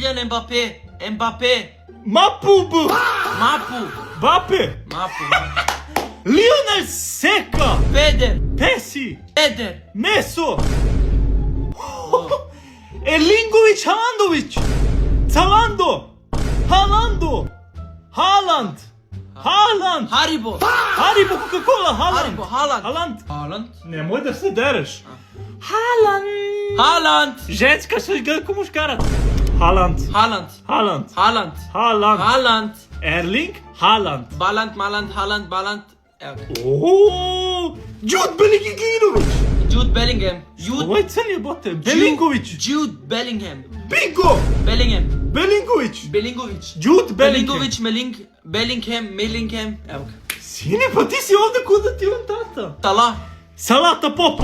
Kylian Mbappé. Mapu. Mapu. Bape. Lionel Seka. Feder. Pesi. Eder. Meso. Erlingović Halandović. Zalando. Haaland. Haribo. Haribo Coca-Cola. Haaland. Haaland. Nemoj da se dereš. Haaland. Ženska se gleda ko muškarac. Haaland. Erling Haaland. Haaland. Jude Bellingham. Jude Bellingham. Ovo je crn jebote. Bellingović. Jude Bellingham. Bingo. Bellingović. Jude Bellingham. Bellingham. Evo ga. Sine, pa ti si ovde kod da ti on tata. Salah. Salata Pop.